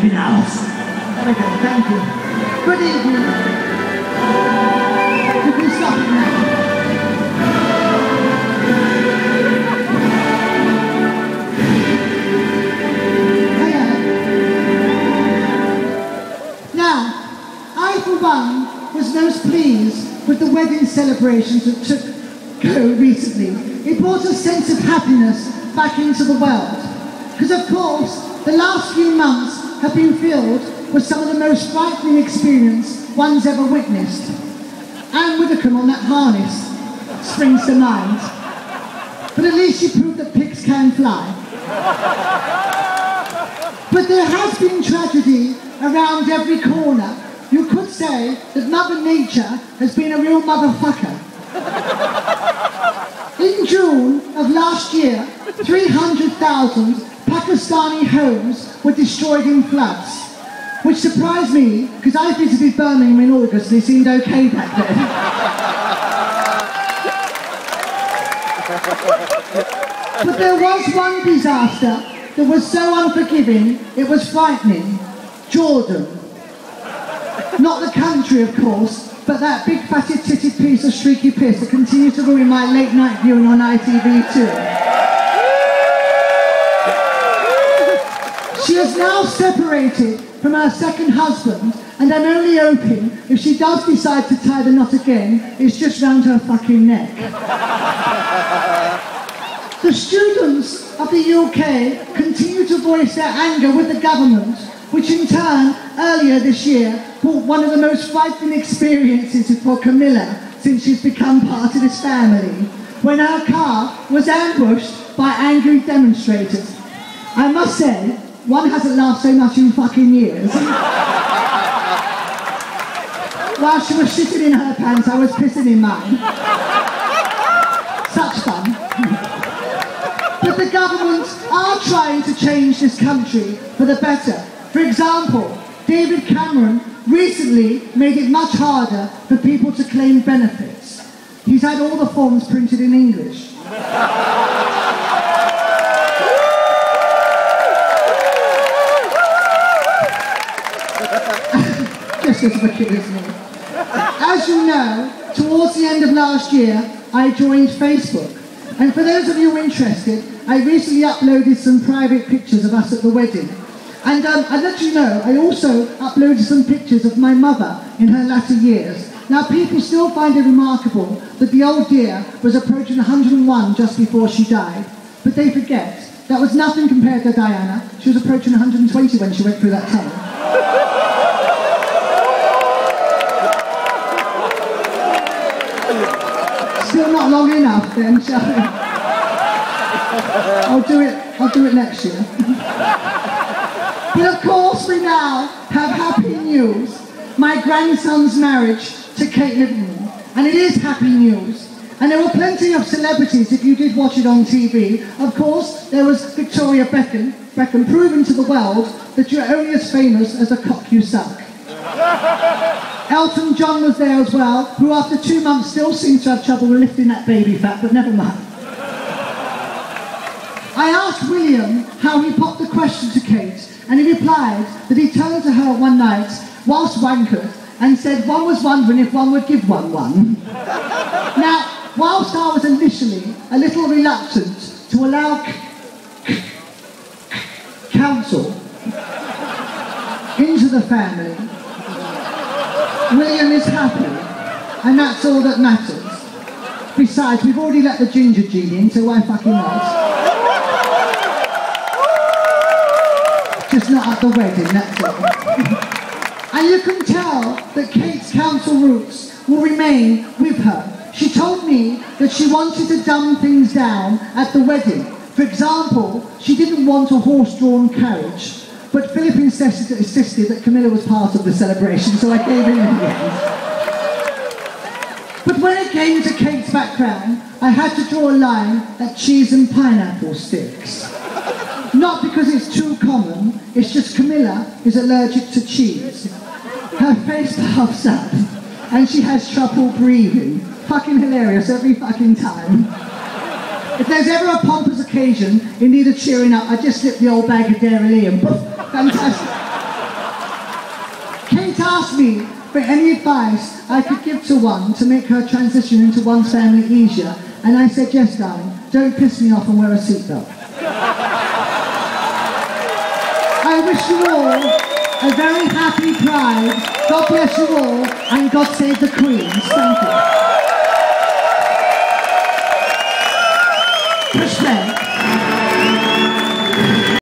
fucking house. There we go, thank you. Good evening. You can stop it now. Now, I for one was most pleased with the wedding celebrations that took go recently. It brought a sense of happiness back into the world. Because of course, the last few months have been filled with some of the most frightening experience one's ever witnessed. Anne Widdecombe on that harness springs to mind. But at least she proved that pigs can fly. But there has been tragedy around every corner. You could say that Mother Nature has been a real motherfucker. In June of last year, 300,000 Pakistani homes were destroyed in floods, which surprised me because I visited Birmingham in August and it seemed okay back then. But there was one disaster that was so unforgiving, it was frightening. Jordan. Not the country, of course, but that big fatted-titted piece of streaky piss that continues to ruin my late night viewing on ITV2. She is now separated from her second husband, and I'm only hoping, if she does decide to tie the knot again, it's just round her fucking neck. The students of the UK continue to voice their anger with the government, which in turn, earlier this year, brought one of the most frightening experiences for Camilla since she's become part of this family, when her car was ambushed by angry demonstrators. I must say, one hasn't laughed so much in fucking years. While she was shitting in her pants, I was pissing in mine. Such fun. But the governments are trying to change this country for the better. For example, David Cameron recently made it much harder for people to claim benefits. He's had all the forms printed in English. Just as wicked as me. As you know, towards the end of last year, I joined Facebook. And for those of you interested, I recently uploaded some private pictures of us at the wedding. And I'd let you know, I also uploaded some pictures of my mother in her latter years. Now, people still find it remarkable that the old dear was approaching 101 just before she died. But they forget, that was nothing compared to Diana. She was approaching 120 when she went through that tunnel. Still not long enough then, shall we? I'll do it next year. But of course we now have happy news. My grandson's marriage to Kate Middleton. And it is happy news. And there were plenty of celebrities if you did watch it on TV. Of course, there was Victoria Beckham proving to the world that you're only as famous as the cock you suck. Elton John was there as well, who after 2 months still seems to have trouble lifting that baby fat, but never mind. I asked William how he popped the question to Kate, and he replied that he turned to her one night, whilst wankered, and said one was wondering if one would give one. Now, whilst I was initially a little reluctant to allow counsel into the family, William is happy, and that's all that matters. Besides, we've already let the ginger gene in, so why fucking not? Just not at the wedding, that's all. And you can tell that Kate's council roots will remain with her. She told me that she wanted to dumb things down at the wedding. For example, she didn't want a horse-drawn carriage. But Philip insisted that Camilla was part of the celebration, so I gave in the end. But when it came to Kate's background, I had to draw a line at cheese and pineapple sticks. Not because it's too common, it's just Camilla is allergic to cheese. Her face puffs up, and she has trouble breathing. Fucking hilarious every fucking time. If there's ever a pompous occasion in need of cheering up, I just slip the old bag of Dairy Lee and poof, fantastic. me for any advice I could give to one to make her transition into one's family easier, and I said, yes, darling, don't piss me off and wear a seatbelt. I wish you all a very happy Pride. God bless you all, and God save the Queens. Thank you. Push play.